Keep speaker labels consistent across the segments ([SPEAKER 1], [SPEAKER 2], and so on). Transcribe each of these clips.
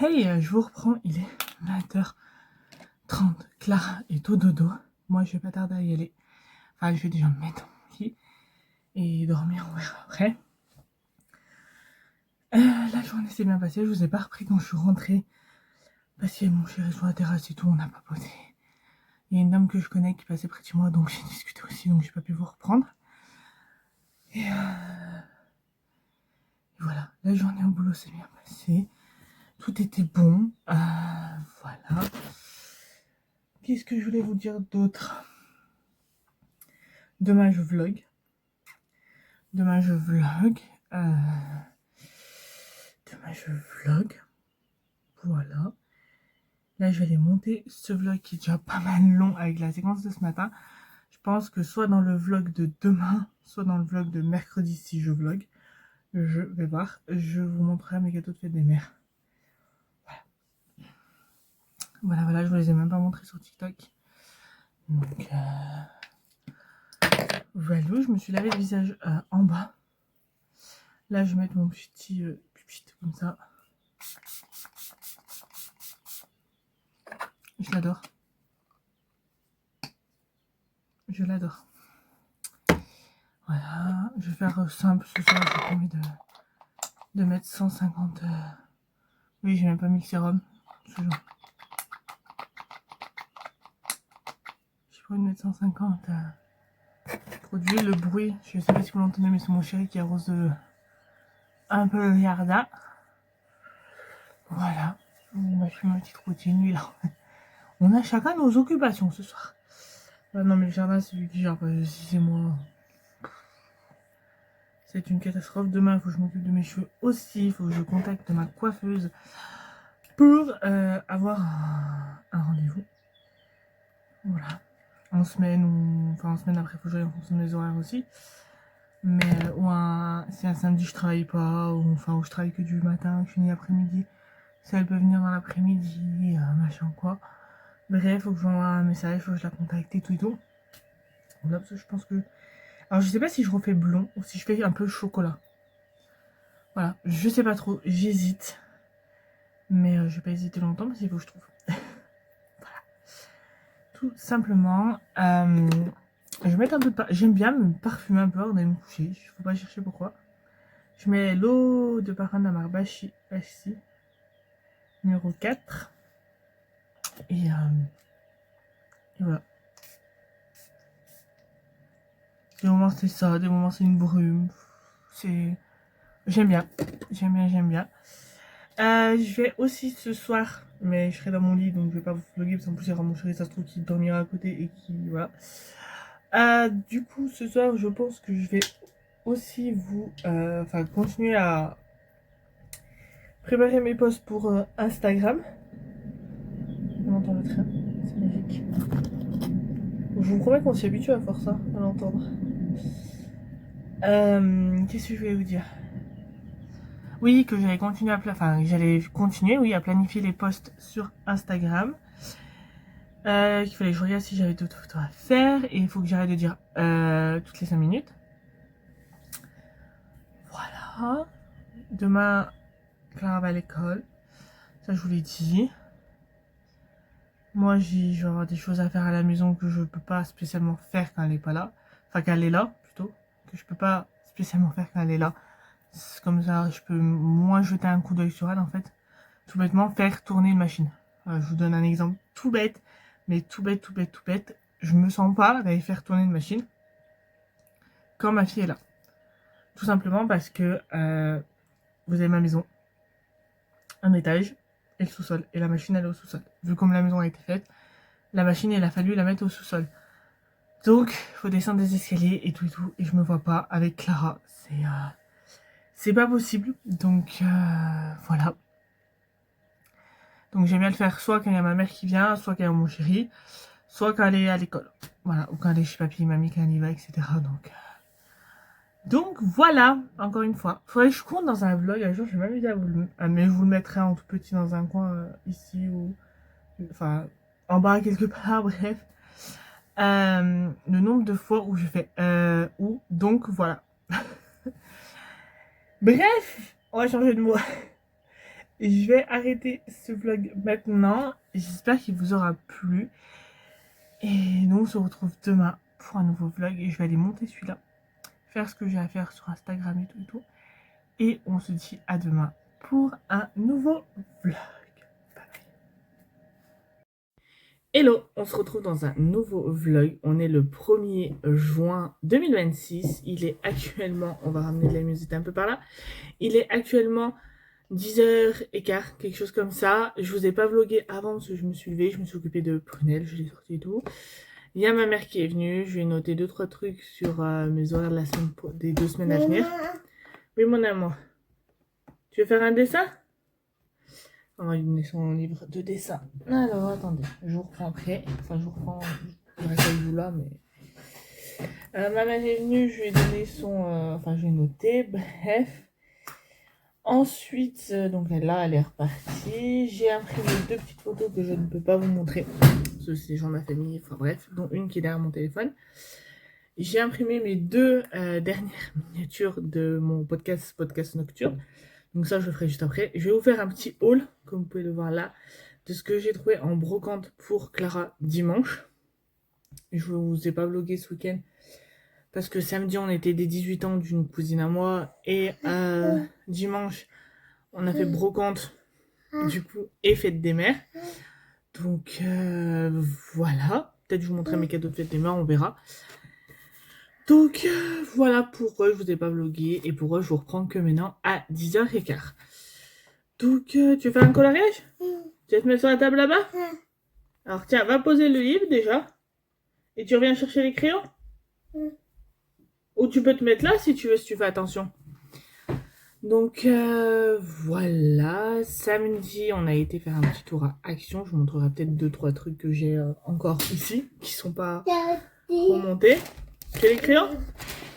[SPEAKER 1] Hey, je vous reprends, il est 20h30. Clara est au dodo. Moi, je vais pas tarder à y aller. Enfin, je vais déjà me mettre dans mon lit et dormir, on verra après. La journée s'est bien passée, je vous ai pas repris quand je suis rentrée. Parce qu'il y a mon chéri sur la terrasse et tout, on a papoté. Il y a une dame que je connais qui passait près de chez moi, donc j'ai discuté aussi, donc j'ai pas pu vous reprendre. Et voilà, la journée au boulot s'est bien passée. Tout était bon. Voilà. Qu'est-ce que je voulais vous dire d'autre? Demain, je vlog. Demain, je vlog. Voilà. Là, je vais aller monter ce vlog qui est déjà pas mal long avec la séquence de ce matin. Je pense que soit dans le vlog de demain, soit dans le vlog de mercredi si je vlog. Je vais voir. Je vous montrerai mes gâteaux de fête des mères. Voilà, je vous les ai même pas montrés sur TikTok. Donc, voilà, je me suis lavé le visage en bas. Là, je vais mettre mon petit pupite comme ça. Je l'adore. Je l'adore. Voilà, je vais faire simple ce soir. J'ai pas envie de mettre 150. Oui, j'ai même pas mis le sérum. Ce genre. J'ai pas envie de mettre 150 produits. Le bruit, je sais pas si vous l'entendez, mais c'est mon chéri qui arrose un peu le jardin. Voilà, on va faire ma petite routine, lui là. On a chacun nos occupations ce soir. Non, mais le jardin, c'est lui qui gère, si c'est moi. C'est une catastrophe. Demain, il faut que je m'occupe de mes cheveux aussi. Il faut que je contacte ma coiffeuse pour avoir un rendez-vous. Voilà. En semaine, ou enfin en semaine après, il faut que j'aille en fonction de mes horaires aussi. Mais si un samedi je travaille pas, ou enfin où je travaille que du matin, que je finis l'après-midi, si elle peut venir dans l'après-midi, machin quoi. Bref, faut que j'envoie un message, faut que je la contacte et tout et tout. Là, parce que je pense que. Alors je sais pas si je refais blond ou si je fais un peu chocolat. Voilà, je sais pas trop, j'hésite. Mais je vais pas hésiter longtemps parce qu'il faut que je trouve. Voilà. Tout simplement. Je vais mettre un peu de j'aime bien me parfumer un peu avant d'aller me coucher. Il faut pas chercher pourquoi. Je mets l'eau de parfum de la marque Bashi numéro 4. Et voilà. Des moments c'est ça, des moments c'est une brume. C'est. J'aime bien. Je vais aussi ce soir, mais je serai dans mon lit donc je vais pas vous vlogger parce qu'en plus il y aura mon chéri, ça se trouve qu'il dormira à côté et qui. Voilà. Du coup, ce soir, je pense que je vais aussi continuer à préparer mes posts pour Instagram. On entend le train, c'est magique. Je vous promets qu'on s'y habitue à force à l'entendre. Qu'est-ce que je voulais vous dire? Oui, que j'allais continuer à planifier les posts sur Instagram. Qu'il fallait que je regarde si j'avais d'autres photos à faire. Et il faut que j'arrête de dire toutes les 5 minutes. Voilà. Demain, Clara va à l'école. Ça, je vous l'ai dit. Moi, je vais avoir des choses à faire à la maison que je peux pas spécialement faire quand elle est pas là. Enfin, quand elle est là, plutôt. Que je peux pas spécialement faire quand elle est là. C'est comme ça, je peux moins jeter un coup d'œil sur elle, en fait. Tout bêtement, faire tourner une machine. Je vous donne un exemple tout bête. Mais tout bête. Je me sens pas d'aller faire tourner une machine quand ma fille est là. Tout simplement parce que vous avez ma maison, un étage et le sous-sol. Et la machine, elle est au sous-sol. Vu comme la maison a été faite, la machine, il a fallu la mettre au sous-sol. Donc, il faut descendre des escaliers et tout. Et je me vois pas avec Clara. C'est pas possible. Donc, voilà. Donc, j'aime bien le faire soit quand il y a ma mère qui vient, soit quand il y a mon chéri, soit quand elle est à l'école. Voilà. Ou quand elle est chez papy, mamie, quand elle y va, etc. Donc voilà, encore une fois. Faudrait que je compte dans un vlog. Un jour, je vais m'amuser mais je vous le mettrai en tout petit dans un coin ici ou. Enfin, en bas quelque part, bref. Le nombre de fois où je fais ou. Donc voilà. Bref, on va changer de mot. je vais arrêter ce vlog maintenant. J'espère qu'il vous aura plu. Et nous, on se retrouve demain pour un nouveau vlog. Et je vais aller monter celui-là. Faire ce que j'ai à faire sur Instagram et tout et tout. Et on se dit à demain pour un nouveau vlog. Hello, on se retrouve dans un nouveau vlog. On est le 1er juin 2026. Il est actuellement, on va ramener de la musique un peu par là. Il est actuellement 10h15, quelque chose comme ça. Je vous ai pas vlogué avant parce que je me suis levée, je me suis occupée de Prunelle, je l'ai sorti et tout. Il y a ma mère qui est venue, je lui ai noté 2-3 trucs sur mes horaires de la semaine, des 2 semaines à venir. Oui mon amour, tu veux faire un dessin? On va lui donner son livre de dessin. Alors, attendez, je vous reprends après. Enfin, je vous reprends. Je reste avec vous là, mais. Ma mère est venue, je lui ai donné son. Enfin, je lui ai noté, bref. Ensuite, donc là, elle est repartie. J'ai imprimé 2 petites photos que je ne peux pas vous montrer. Parce que c'est des gens de ma famille, enfin bref, dont une qui est derrière mon téléphone. J'ai imprimé mes 2 dernières miniatures de mon podcast nocturne. Donc ça, je le ferai juste après. Je vais vous faire un petit haul, comme vous pouvez le voir là, de ce que j'ai trouvé en brocante pour Clara dimanche. Je ne vous ai pas vlogué ce week-end parce que samedi, on était des 18 ans d'une cousine à moi. Et dimanche, on a fait brocante, du coup, et fête des mères. Donc voilà. Peut-être je vous montrerai mes cadeaux de fête des mères, on verra. Donc voilà pourquoi je vous ai pas vlogué et pourquoi je vous reprends que maintenant à 10h15. Donc tu fais un coloriage? Tu vas te mettre sur la table là-bas? Alors tiens, va poser le livre déjà. Et tu reviens chercher les crayons? Ou tu peux te mettre là si tu veux, si tu fais attention. Donc voilà, samedi on a été faire un petit tour à Action. Je vous montrerai peut-être 2-3 trucs que j'ai encore ici, qui sont pas remontés. Tu as les crayons?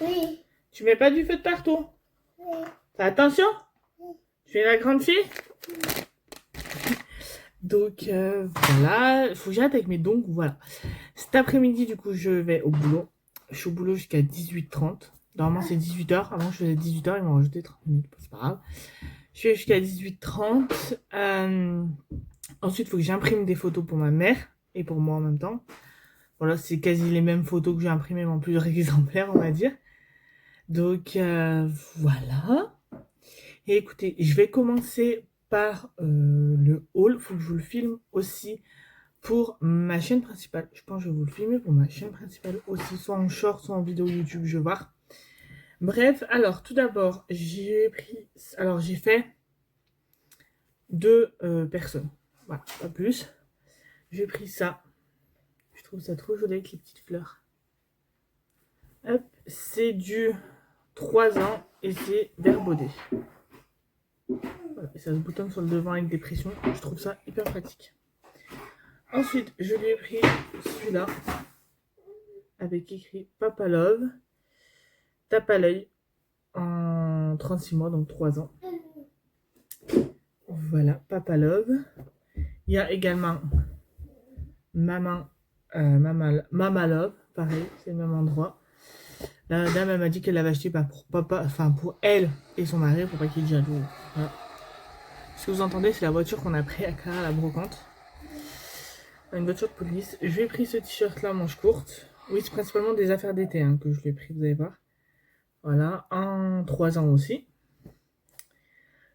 [SPEAKER 2] Oui.
[SPEAKER 1] Tu mets pas du feu de partout?
[SPEAKER 2] Oui.
[SPEAKER 1] Fais attention? Tu es la grande fille? Donc voilà, il faut que j'arrête avec mes dons, voilà. Cet après-midi du coup je vais au boulot. Je suis au boulot jusqu'à 18h30. Normalement c'est 18h, avant je faisais 18h, ils m'ont rajouté 30 minutes, c'est pas grave. Je suis jusqu'à 18h30. Ensuite il faut que j'imprime des photos pour ma mère et pour moi en même temps. Voilà, c'est quasi les mêmes photos que j'ai imprimées mais en plusieurs exemplaires on va dire. Donc voilà. Et écoutez, je vais commencer par le haul. Il faut que je vous le filme aussi pour ma chaîne principale. Je pense que je vais vous le filmer pour ma chaîne principale aussi, soit en short, soit en vidéo YouTube, je vais voir. Bref, alors tout d'abord, j'ai fait 2 personnes. Voilà, pas plus. J'ai pris ça. Je trouve ça trop joli avec les petites fleurs. Hop, c'est du 3 ans et c'est Verbaudet. Voilà, et ça se boutonne sur le devant avec des pressions. Je trouve ça hyper pratique. Ensuite, je lui ai pris celui-là avec écrit Papa Love, tape à l'œil en 36 mois, donc 3 ans. Voilà, Papa Love. Il y a également Mama Love, pareil, c'est le même endroit. La dame elle m'a dit qu'elle l'avait acheté pour papa, enfin pour elle et son mari, pour pas qu'il y ait de jaloux. Voilà. Ce que vous entendez, c'est la voiture qu'on a pris à Clara à la brocante. Une voiture de police. Je lui ai pris ce t-shirt là, manche courte. Oui, c'est principalement des affaires d'été hein, que je lui ai pris, vous allez voir. Voilà, en 3 ans aussi.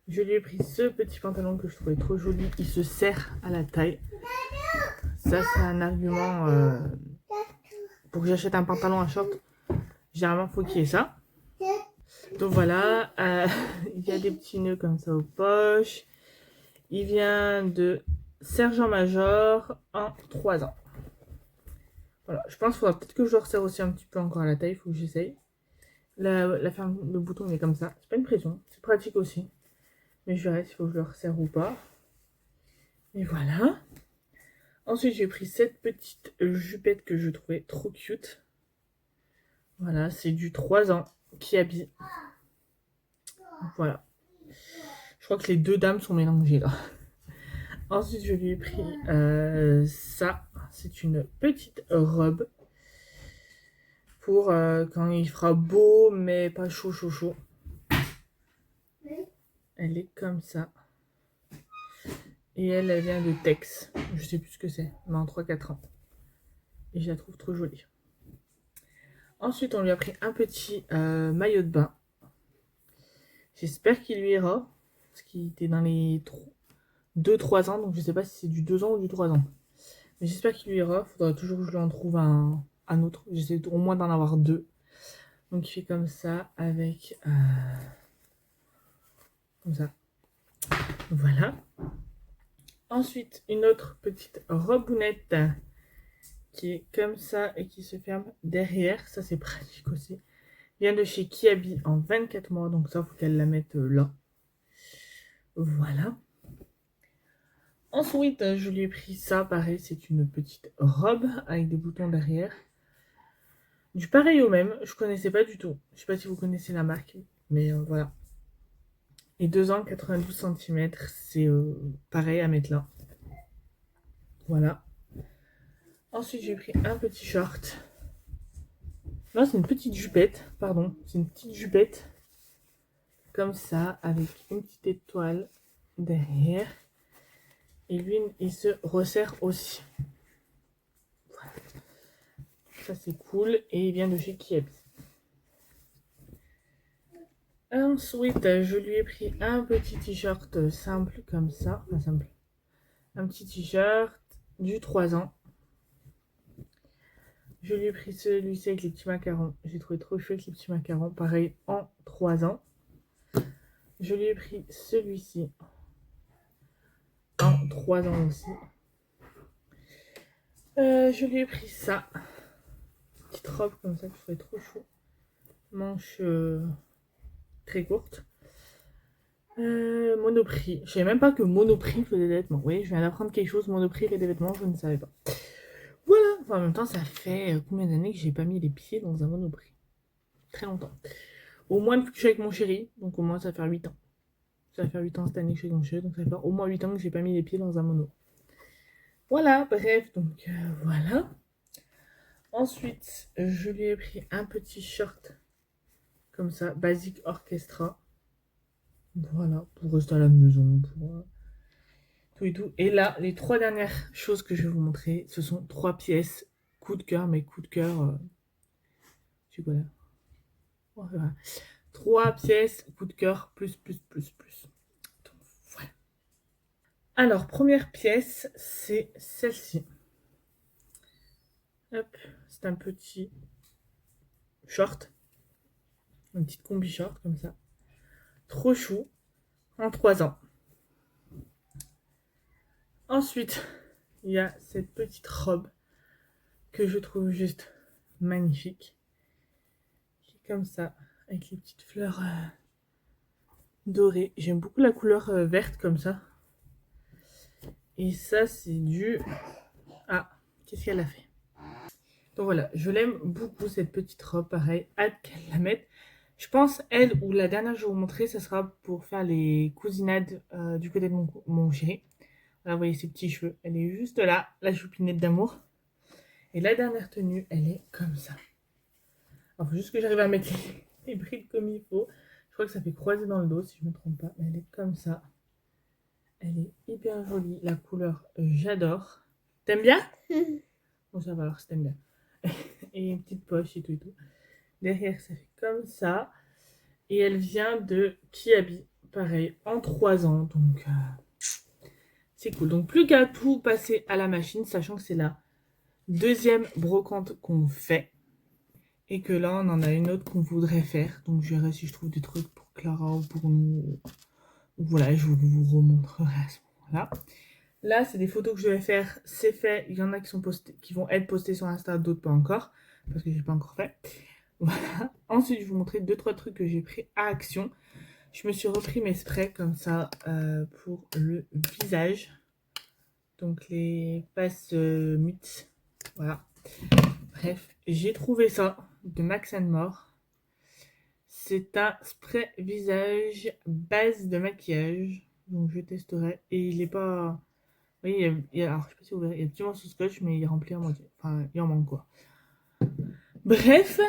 [SPEAKER 1] Je lui ai pris ce petit pantalon que je trouvais trop joli. Il se serre à la taille. Ça, c'est un argument pour que j'achète un pantalon, un short. Généralement, il faut qu'il y ait ça. Donc voilà, il y a des petits nœuds comme ça aux poches. Il vient de sergent-major en 3 ans. Voilà, je pense qu'il faudra peut-être que je le resserre aussi un petit peu encore à la taille, il faut que j'essaye. Le bouton il est comme ça, c'est pas une pression, c'est pratique aussi. Mais je verrai s'il faut que je le resserre ou pas. Et voilà. Ensuite j'ai pris cette petite jupette que je trouvais trop cute. Voilà, c'est du 3 ans qui habille. Voilà. Je crois que les 2 dames sont mélangées là. Ensuite je lui ai pris ça. C'est une petite robe. Pour quand il fera beau mais pas chaud. Elle est comme ça. Et elle vient de Tex. Je sais plus ce que c'est, mais en 3-4 ans. Et je la trouve trop jolie. Ensuite, on lui a pris un petit maillot de bain. J'espère qu'il lui ira. Parce qu'il était dans les 2-3 ans. Donc je sais pas si c'est du 2 ans ou du 3 ans. Mais j'espère qu'il lui ira. Faudra toujours que je lui en trouve un autre. J'essaie au moins d'en avoir 2. Donc il fait comme ça avec... comme ça. Voilà. Ensuite, une autre petite robounette qui est comme ça et qui se ferme derrière. Ça, c'est pratique aussi. Vient de chez Kiabi en 24 mois. Donc ça, faut qu'elle la mette là. Voilà. Ensuite, je lui ai pris ça. Pareil, c'est une petite robe avec des boutons derrière. Du pareil au même. Je connaissais pas du tout. Je sais pas si vous connaissez la marque. Mais voilà. Et 2 ans, 92 cm. C'est pareil à mettre là. Voilà. Ensuite, j'ai pris un petit short. Non, c'est une petite jupette. Pardon. C'est une petite jupette. Comme ça, avec une petite étoile derrière. Et lui, il se resserre aussi. Voilà. Ça, c'est cool. Et il vient de chez Kiabi. Ensuite, je lui ai pris un petit t-shirt simple comme ça. Enfin, simple. Un petit t-shirt du 3 ans. Je lui ai pris celui-ci avec les petits macarons. J'ai trouvé trop chouette les petits macarons. Pareil, en 3 ans. Je lui ai pris celui-ci. En 3 ans aussi. Je lui ai pris ça. Petite robe comme ça que je trouvais trop chou. Manche très courte. Monoprix. Je savais même pas que Monoprix faisait des vêtements. Oui, je viens d'apprendre quelque chose. Monoprix fait des vêtements, je ne savais pas. Voilà. Enfin, en même temps, ça fait combien d'années que j'ai pas mis les pieds dans un Monoprix? Très longtemps. Au moins depuis que je suis avec mon chéri. Donc au moins ça va faire 8 ans. Ça va faire 8 ans cette année que je suis avec mon chéri. Donc ça va faire au moins 8 ans que j'ai pas mis les pieds dans un mono. Voilà, bref. Donc voilà. Ensuite, je lui ai pris un petit short. Comme ça, Basic Orchestra. Voilà, pour rester à la maison, pour tout et tout. Et là, les 3 dernières choses que je vais vous montrer, ce sont 3 pièces coup de cœur, mais coup de cœur... c'est quoi là? Voilà. 3 pièces coup de cœur, plus. Donc, voilà. Alors, première pièce, c'est celle-ci. Hop, c'est un petit short. Une petite combi short, comme ça. Trop chou, en 3 ans. Ensuite, il y a cette petite robe que je trouve juste magnifique. Qui est comme ça, avec les petites fleurs dorées. J'aime beaucoup la couleur verte comme ça. Et ça, c'est du... Ah, qu'est-ce qu'elle a fait? Donc voilà, je l'aime beaucoup cette petite robe, pareil. Hâte qu'elle la mette. Je pense, elle ou la dernière que je vais vous montrer, ça sera pour faire les cousinades du côté de mon chéri. Voilà, vous voyez ses petits cheveux. Elle est juste là, la choupinette d'amour. Et la dernière tenue, elle est comme ça. Il faut juste que j'arrive à mettre les brides comme il faut. Je crois que ça fait croiser dans le dos, si je ne me trompe pas. Mais elle est comme ça. Elle est hyper jolie. La couleur, j'adore. T'aimes bien? Bon, ça va alors si t'aimes bien. Et une petite poche et tout et tout. Derrière, ça fait comme ça. Et elle vient de Kiabi. Pareil, en 3 ans. Donc, c'est cool. Donc, plus qu'à tout passer à la machine, sachant que c'est la 2e brocante qu'on fait. Et que là, on en a une autre qu'on voudrait faire. Donc, je verrai si je trouve des trucs pour Clara ou pour nous. Voilà, je vous remontrerai à ce moment-là. Là, c'est des photos que je vais faire. C'est fait. Il y en a qui sont postées, qui vont être postées sur Insta, d'autres pas encore. Parce que j'ai pas encore fait. Voilà. Ensuite, je vais vous montrer 2-3 trucs que j'ai pris à Action. Je me suis repris mes sprays comme ça pour le visage. Donc, les passes mutes. Voilà. Bref, j'ai trouvé ça de Max More. C'est un spray visage base de maquillage. Donc je testerai. Et il est pas... Oui, alors je sais pas si vous verrez, il y a petit morceau de scotch, mais il est rempli à moitié. Enfin, il en manque quoi. Bref.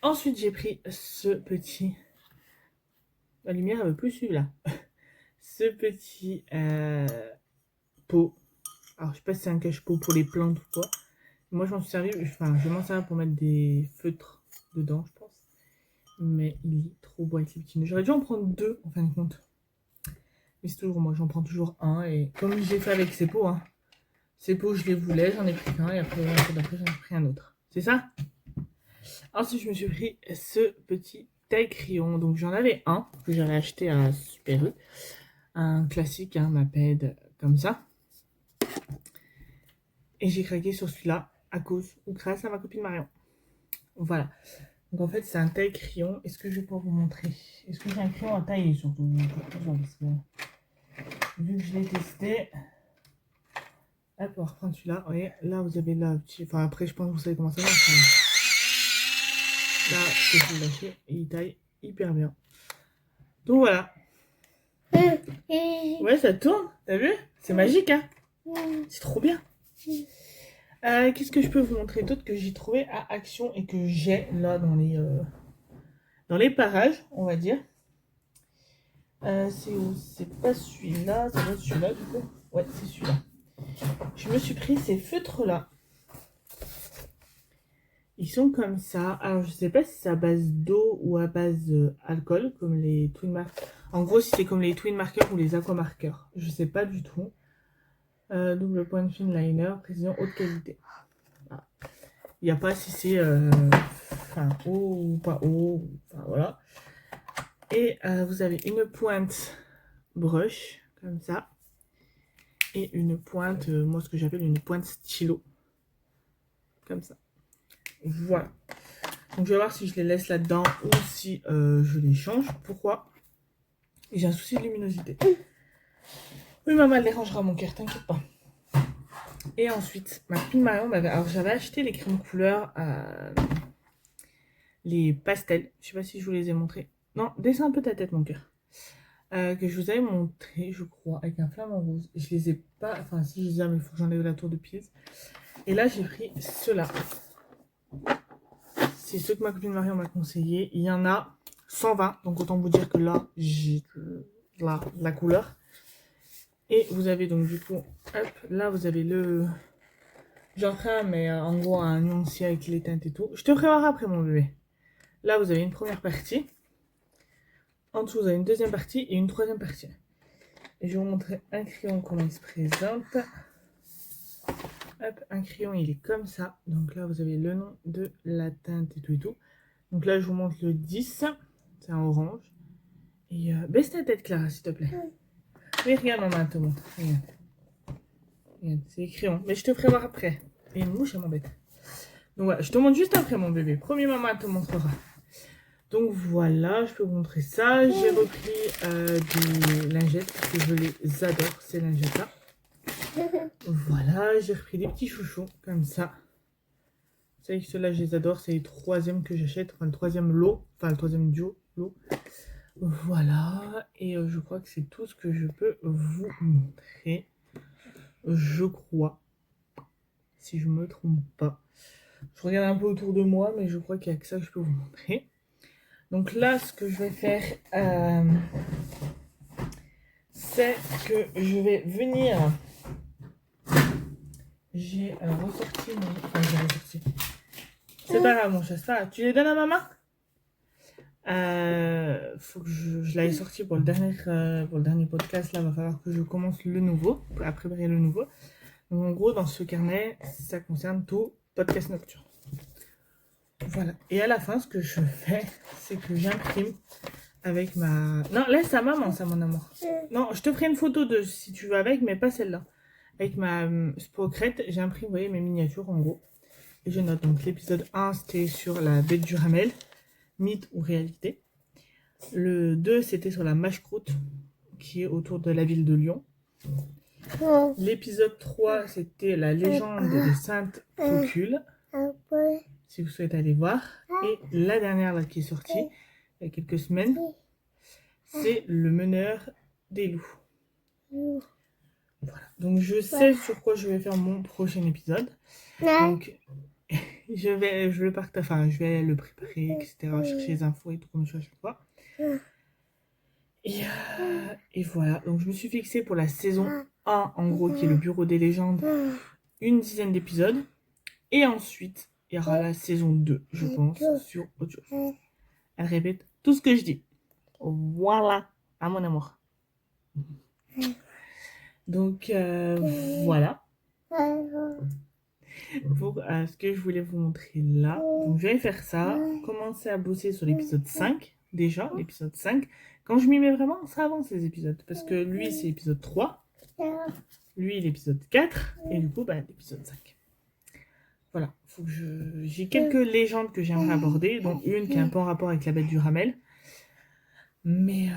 [SPEAKER 1] Ensuite, j'ai pris ce petit... La lumière, elle veut plus suivre là. Ce petit cache-pot. Alors, je sais pas si c'est un cache-pot pour les plantes ou quoi. Moi, je m'en suis servi, enfin, je vais m'en servir pour mettre des feutres dedans, je pense. Mais il est trop beau avec les petits nœuds. J'aurais dû en prendre 2, en fin de compte. Mais c'est toujours moi, j'en prends toujours un. Et comme j'ai fait avec ces pots, hein. Ces pots, je les voulais, j'en ai pris qu'un. Et après, j'en ai pris un autre. C'est ça? Ensuite, je me suis pris ce petit taille crayon. Donc, j'en avais un que j'avais acheté à Super U. Un classique, hein, ma ped comme ça. Et j'ai craqué sur celui-là à cause ou grâce à ma copine Marion. Voilà. Donc en fait, c'est un taille crayon. Est-ce que je vais pouvoir vous montrer? Est-ce que j'ai un crayon à tailler surtout? Vu que je l'ai testé. Hop, on va reprendre celui-là. Vous voyez, là, vous avez là, petit... Enfin, après, je pense que vous savez comment ça marche. Là, je peux le lâcher. Il taille hyper bien. Donc voilà. Ouais, ça tourne. T'as vu? C'est magique, hein? C'est trop bien. Qu'est-ce que je peux vous montrer d'autre que j'ai trouvé à Action et que j'ai là dans les parages, on va dire. C'est où? C'est pas celui-là, ça doit être celui-là du coup. Ouais, c'est celui-là. Je me suis pris ces feutres-là. Ils sont comme ça. Alors, je sais pas si c'est à base d'eau ou à base alcool, comme les Twin Markers. En gros, si c'est comme les Twin Markers ou les Aqua Markers. Je sais pas du tout. Double point fine liner, précision haute qualité. Voilà. Il n'y a pas si c'est haut ou pas haut. Enfin, voilà. Et vous avez une pointe brush, comme ça. Et une pointe, moi ce que j'appelle une pointe stylo. Comme ça. Voilà. Donc je vais voir si je les laisse là-dedans ou si je les change. Pourquoi? J'ai un souci de luminosité. Oui, maman, elle dérangera mon cœur, t'inquiète pas. Et ensuite, ma fille Marion m'avait... Alors j'avais acheté les crèmes couleurs, les pastels. Je sais pas si je vous les ai montrés. Non, descends un peu ta tête, mon cœur. Que je vous avais montré, je crois, avec un flamant rose. Je les ai pas... Enfin, si je les ai, mais il faut que j'enlève la tour de Pise. Et là, j'ai pris ceux-là. C'est ceux que ma copine Marion m'a conseillé. Il y en a 120. Donc, autant vous dire que là, j'ai la couleur. Et vous avez donc, du coup, hop, là, vous avez le... J'en ferai un, mais en gros, un nuancier avec les teintes et tout. Je te ferai voir après, mon bébé. Là, vous avez une première partie. En dessous, vous avez une deuxième partie et une troisième partie. Et je vais vous montrer un crayon, comment il se présente. Hop, un crayon, il est comme ça. Donc là, vous avez le nom de la teinte et tout et tout. Donc là, je vous montre le 10. C'est un orange. Et baisse ta tête, Clara, s'il te plaît. Mais regarde, maman, elle te montre. Regarde. Regarde, c'est les crayons. Mais je te ferai voir après. Et une mouche, elle m'embête. Donc voilà, je te montre juste après, mon bébé. Premier, maman, elle te montrera. Donc voilà, je peux vous montrer ça. J'ai repris des lingettes parce que je les adore, ces lingettes-là. Voilà, j'ai repris des petits chouchous comme ça. Vous savez que ceux-là, je les adore. C'est les troisièmes que j'achète. Enfin, le troisième lot. Enfin, le troisième duo. Lot. Voilà. Et je crois que c'est tout ce que je peux vous montrer. Je crois. Si je me trompe pas. Je regarde un peu autour de moi, mais je crois qu'il n'y a que ça que je peux vous montrer. Donc là, ce que je vais faire, c'est que je vais venir... J'ai ressorti mon... Enfin, j'ai ressorti. C'est pas grave, mon chat, c'est pas grave. Tu les donnes à maman? Faut que je l'avais sorti pour le dernier podcast. Là, il va falloir que je commence le nouveau, à préparer le nouveau. Donc, en gros, dans ce carnet, ça concerne tout podcast nocturne. Voilà. Et à la fin, ce que je fais, c'est que j'imprime avec ma... Non, laisse à maman, ça, mon amour. Non, je te ferai une photo de si tu veux avec, mais pas celle-là. Avec ma Spocrette, j'imprime, vous voyez, mes miniatures, en gros. Et je note. Donc, l'épisode 1, c'était sur la baie du Ramel, mythe ou réalité. Le 2, c'était sur la mâche-croûte, qui est autour de la ville de Lyon. L'épisode 3, c'était la légende de Sainte Procule, si vous souhaitez aller voir. Et la dernière là, qui est sortie, il y a quelques semaines, c'est le meneur des loups. Voilà. Donc je sais sur quoi je vais faire mon prochain épisode. Donc je vais le partager, enfin je vais le préparer, etc. Chercher les infos et tout comme je fais à chaque fois. Et voilà, donc je me suis fixée pour la saison un en gros qui est le bureau des légendes, une dizaine d'épisodes. Et ensuite, il y aura la saison 2, je pense, sur autre chose. Elle répète tout ce que je dis. Voilà, à mon amour. Donc, voilà. Pour ce que je voulais vous montrer là. Donc, je vais faire ça. Commencer à bosser sur l'épisode 5. Déjà, l'épisode 5. Quand je m'y mets vraiment, ça avance les épisodes. Parce que lui, c'est l'épisode 3. Lui, l'épisode 4. Et du coup, l'épisode 5. Voilà. Faut que j'ai quelques légendes que j'aimerais aborder. Dont une qui est un peu en rapport avec la bête du Ramel. Mais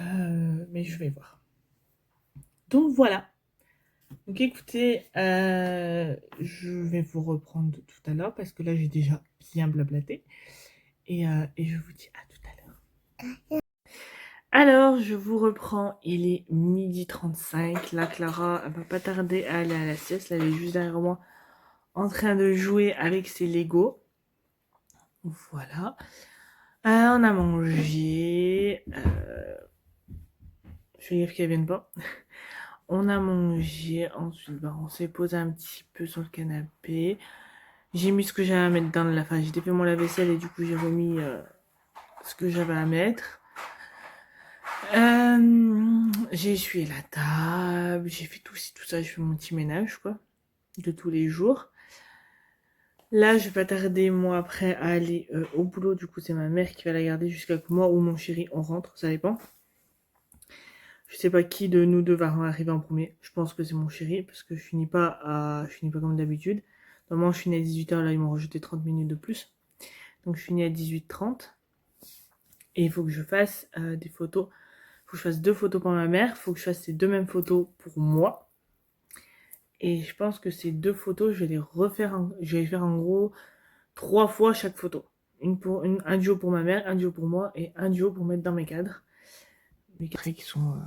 [SPEAKER 1] je vais voir. Donc, voilà. Donc écoutez, je vais vous reprendre tout à l'heure parce que là j'ai déjà bien blablaté et je vous dis à tout à l'heure. Alors je vous reprends, il est 12h35, là Clara elle va pas tarder à aller à la sieste, là elle est juste derrière moi en train de jouer avec ses Lego. Voilà. On a mangé, je vais dire qu'elle vienne pas. On a mangé, ensuite on s'est posé un petit peu sur le canapé. J'ai mis ce que j'avais à mettre dans la... Enfin, j'ai défait mon lave-vaisselle et du coup j'ai remis ce que j'avais à mettre. J'ai essuyé la table, j'ai fait tout ça, je fais mon petit ménage quoi, de tous les jours. Là, je vais pas tarder moi après à aller au boulot, du coup c'est ma mère qui va la garder jusqu'à que moi ou mon chéri on rentre, ça dépend. Je sais pas qui de nous deux va arriver en premier. Je pense que c'est mon chéri parce que je finis pas comme d'habitude. Normalement, je finis à 18h, là ils m'ont rajouté 30 minutes de plus. Donc je finis à 18h30. Et il faut que je fasse des photos. Il faut que je fasse 2 photos pour ma mère. Il faut que je fasse ces 2 mêmes photos pour moi. Et je pense que ces 2 photos, je vais les refaire. Je vais faire en gros 3 fois chaque photo. Un duo pour ma mère, un duo pour moi et un duo pour mettre dans mes cadres. Mes cadres qui sont...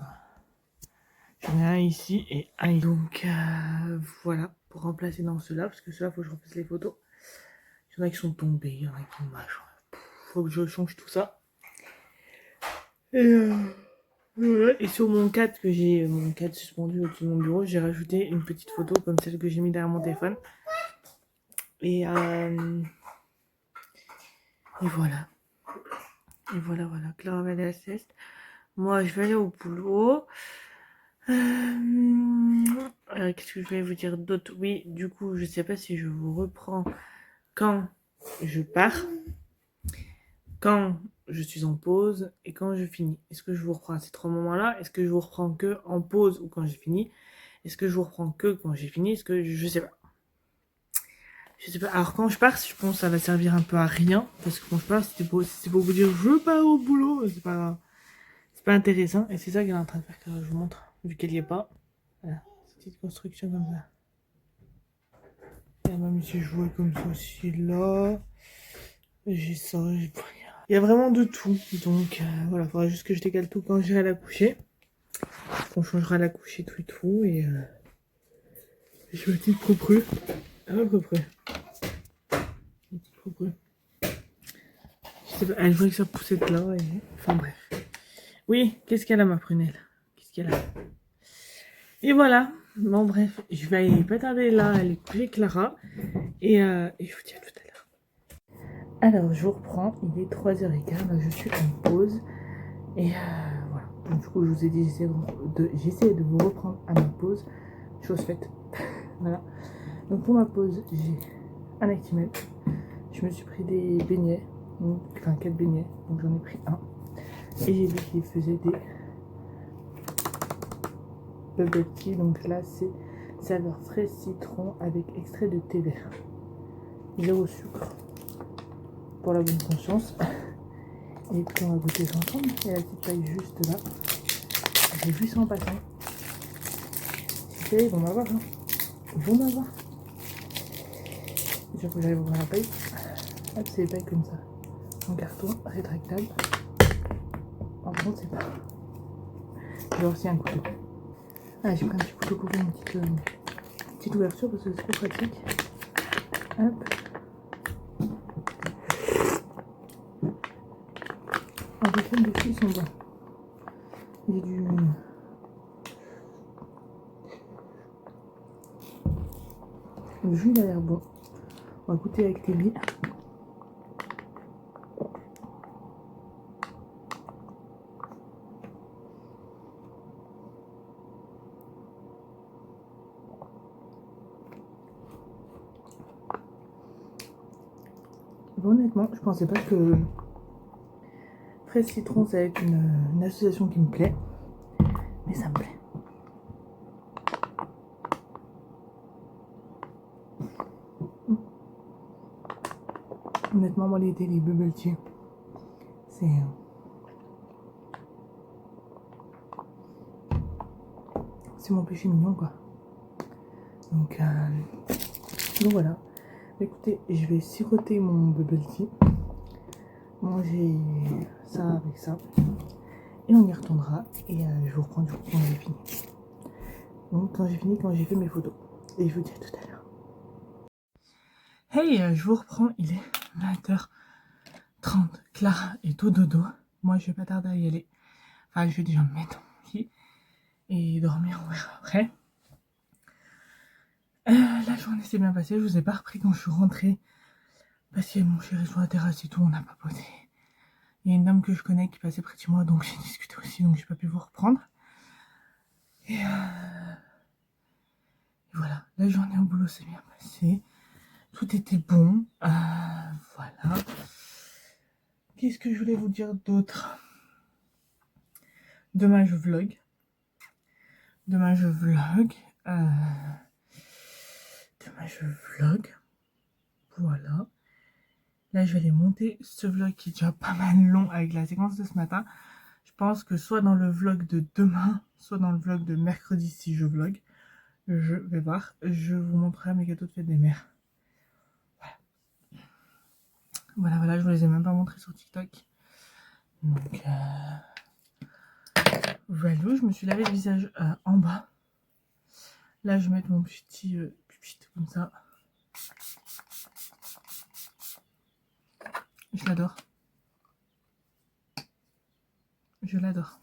[SPEAKER 1] J'en ai un ici et un ici. Donc voilà, pour remplacer dans ceux-là. Parce que ceux-là, il faut que je refasse les photos. Il y en a qui sont tombés, il y en a qui mâchent. Faut que je change tout ça. Et sur mon cadre que j'ai, mon cadre suspendu au-dessus de mon bureau, j'ai rajouté une petite photo comme celle que j'ai mis derrière mon téléphone. Et voilà. Et voilà. Clara va aller à la sieste. Moi, je vais aller au boulot. Qu'est-ce que je vais vous dire d'autre? Oui, du coup, je sais pas si je vous reprends quand je pars, quand je suis en pause et quand je finis. Est-ce que je vous reprends à ces 3 moments-là? Est-ce que je vous reprends que en pause ou quand j'ai fini? Est-ce que je vous reprends que quand j'ai fini? Est-ce que je sais pas. Je sais pas. Alors quand je pars, je pense que ça va servir un peu à rien parce que quand je pars, c'est pour vous dire je pars au boulot, c'est pas intéressant et c'est ça qu'elle est en train de faire. Que je vous montre vu qu'elle y est pas. Voilà, petite construction comme ça. Elle m'a mis ses jouets comme ça aussi là. J'ai ça, j'ai pas rien. Il y a vraiment de tout. Donc voilà, il faudra juste que je décale tout quand j'irai la coucher. On changera la coucher tout et je vais petite propre. Ah propre. Propre. Je sais pas, elle voulait que ça poussette là et... Enfin bref. Oui, qu'est-ce qu'elle a ma prunelle? Qu'est-ce qu'elle a? Et voilà. Bon bref, je vais aller pas tarder là, aller coucher Clara et je vous dis à tout à l'heure. Alors je vous reprends, il est 3h15, là je suis en pause et voilà. Donc, du coup je vous ai dit j'essaie de vous reprendre à ma pause, chose faite. Voilà. Donc pour ma pause j'ai un Actimel, je me suis pris des beignets, enfin 4 beignets, donc j'en ai pris un et j'ai vu qu'il faisait des bubble tea, donc là c'est saveur fraise citron avec extrait de thé vert, 0 sucre pour la bonne conscience. Et puis on va goûter ça ensemble. Il y a la petite taille juste là. J'ai vu ça en passant. Ils vont m'avoir, hein. Ils vont m'avoir. Il faut que j'arrive à ouvrir la paille. Hop, c'est les pailles comme ça. En carton rétractable. En contre, c'est pas. J'ai aussi un couteau. Ah, j'ai pris un petit couteau pour faire une petite ouverture parce que c'est trop pratique. Hop. Alors, les crèmes dessus, ils sont bons. Il y a du... Le jus il a l'air bon. On va goûter avec Téli. Bon, honnêtement, je pensais pas que fraise citron ça va être une association qui me plaît, mais ça me plaît. Honnêtement, moi, les bubble tea, c'est mon péché mignon, quoi. Donc voilà. Écoutez, je vais siroter mon bubble tea, manger ça avec ça, et on y retournera. Et je vous reprends du coup quand j'ai fini. Donc quand j'ai fait mes photos. Et je vous dis à tout à l'heure. Hey, je vous reprends, il est 20h30. Clara est au dodo. Moi, je vais pas tarder à y aller. Enfin, je vais déjà me mettre dans mon lit et dormir, on verra après. La journée s'est bien passée, je vous ai pas repris quand je suis rentrée. Parce qu'il y a mon chéri sur la terrasse et tout, on n'a pas posé. Il y a une dame que je connais qui passait près de chez moi, donc j'ai discuté aussi, donc j'ai pas pu vous reprendre. Et voilà, la journée au boulot s'est bien passée. Tout était bon. Voilà. Qu'est-ce que je voulais vous dire d'autre? Demain je vlog. Demain je vlog. Voilà. Là je vais aller monter ce vlog qui est déjà pas mal long avec la séquence de ce matin. Je pense que soit dans le vlog de demain, soit dans le vlog de mercredi si je vlog. Je vais voir. Je vous montrerai mes gâteaux de fête des mères. Voilà, je vous les ai même pas montrés sur TikTok. Donc voilà, je me suis lavé le visage en bas. Là, je vais mettre mon petit pupite comme ça. Je l'adore. Je l'adore.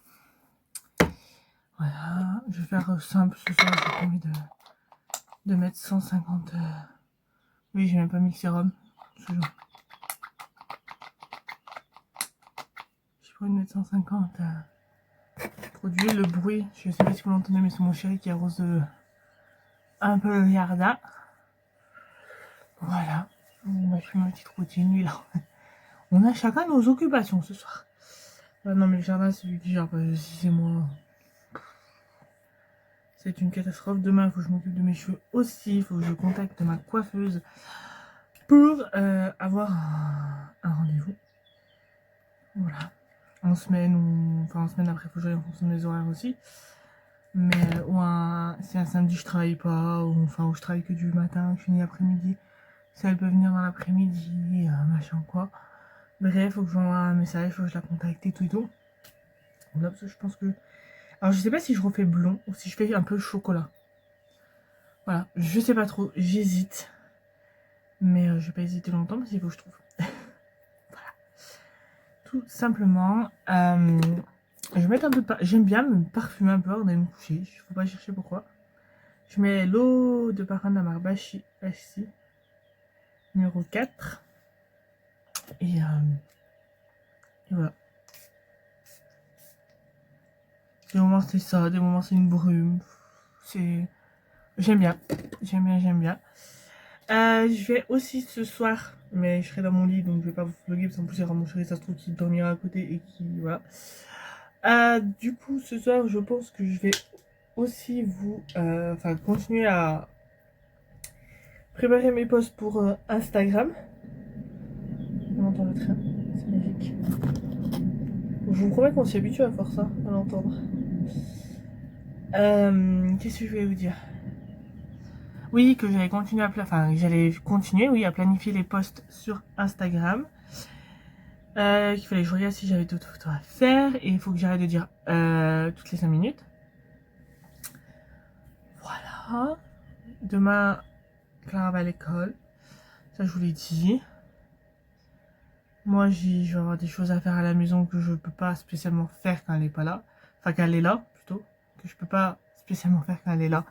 [SPEAKER 1] Voilà, je vais faire simple ce soir. J'ai pas envie de mettre 150. Oui, j'ai même pas mis le sérum. J'ai pas envie de mettre 150 produits. Le bruit, je sais pas si vous l'entendez, mais c'est mon chéri qui arrose un peu le jardin. Voilà. On va faire ma petite routine, lui là. On a chacun nos occupations ce soir. Non, mais le jardin, c'est lui qui gère. Si c'est moi. C'est une catastrophe. Demain, il faut que je m'occupe de mes cheveux aussi. Il faut que je contacte ma coiffeuse pour avoir un rendez-vous. Voilà. En semaine ou. Enfin, en semaine après, il faut que j'aille en fonction des horaires aussi. Mais si un samedi je travaille pas, ou enfin, où je travaille que du matin, que je finis l'après-midi, si elle peut venir dans l'après-midi, machin quoi. Bref, faut que je lui envoie un message, faut que je la contacte et tout et tout. Là, parce que je pense que. Alors, je sais pas si je refais blond ou si je fais un peu chocolat. Voilà, je sais pas trop, j'hésite. Mais je vais pas hésiter longtemps parce qu'il faut que je trouve. Voilà. Tout simplement. Je vais mettre un peu de j'aime bien me parfumer un peu avant d'aller me coucher. Il faut pas chercher pourquoi. Je mets l'eau de parfum de la marque Bachi numéro 4. Et voilà. Des moments c'est ça, des moments c'est une brume. J'aime bien. Je vais aussi ce soir, mais je serai dans mon lit donc je vais pas vous vlogger parce qu'en plus il y aura mon chéri, ça se trouve qu'il dormira à côté et qui voilà. Du coup ce soir je pense que je vais aussi vous continuer à préparer mes posts pour Instagram. On entend le train, c'est magique. Je vous promets qu'on s'y habitue à faire ça, à l'entendre. Qu'est-ce que je vais vous dire? Oui, que j'allais continuer à à planifier les posts sur Instagram. Qu'il fallait que je regarde si j'avais d'autres photos à faire. Et il faut que j'arrête de dire toutes les 5 minutes. Voilà. Demain, Clara va à l'école. Ça, je vous l'ai dit. Moi, je vais avoir des choses à faire à la maison que je peux pas spécialement faire quand elle est pas là. Enfin, quand elle est là, plutôt. Que je peux pas spécialement faire quand elle est là.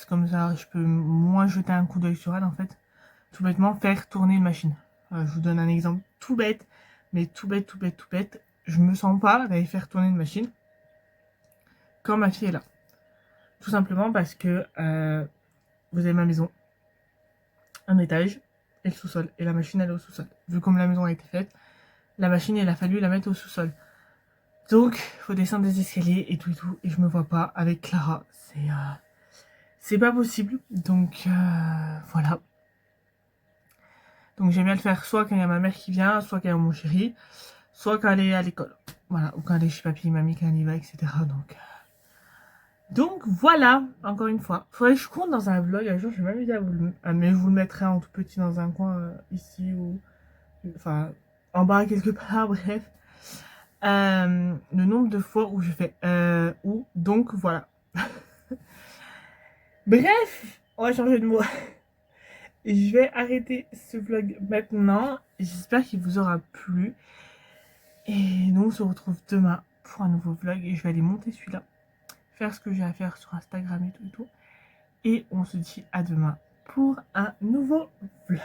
[SPEAKER 1] Comme ça, je peux moins jeter un coup d'œil sur elle, en fait. Tout bêtement, faire tourner une machine. Je vous donne un exemple tout bête, mais tout bête, tout bête, tout bête. Je me sens pas d'aller faire tourner une machine quand ma fille est là. Tout simplement parce que vous avez ma maison, un étage et le sous-sol. Et la machine, elle est au sous-sol. Vu comme la maison a été faite, la machine, il a fallu la mettre au sous-sol. Donc, il faut descendre des escaliers et tout et tout. Et je me vois pas avec Clara. C'est pas possible. Donc, voilà. Donc, j'aime bien le faire soit quand il y a ma mère qui vient, soit quand il y a mon chéri, soit quand elle est à l'école. Voilà. Ou quand elle est chez papy et mamie, quand elle y va, etc. Donc voilà, encore une fois. Faudrait que je compte dans un vlog. Un jour, je vais m'amuser à mais je vous le mettrai en tout petit dans un coin ici ou. Enfin, en bas quelque part, bref. Le nombre de fois où je fais ou. Donc voilà. Bref, on va changer de mot. Je vais arrêter ce vlog maintenant. J'espère qu'il vous aura plu. Et nous, on se retrouve demain pour un nouveau vlog. Et je vais aller monter celui-là. Faire ce que j'ai à faire sur Instagram et tout et tout. Et on se dit à demain pour un nouveau vlog.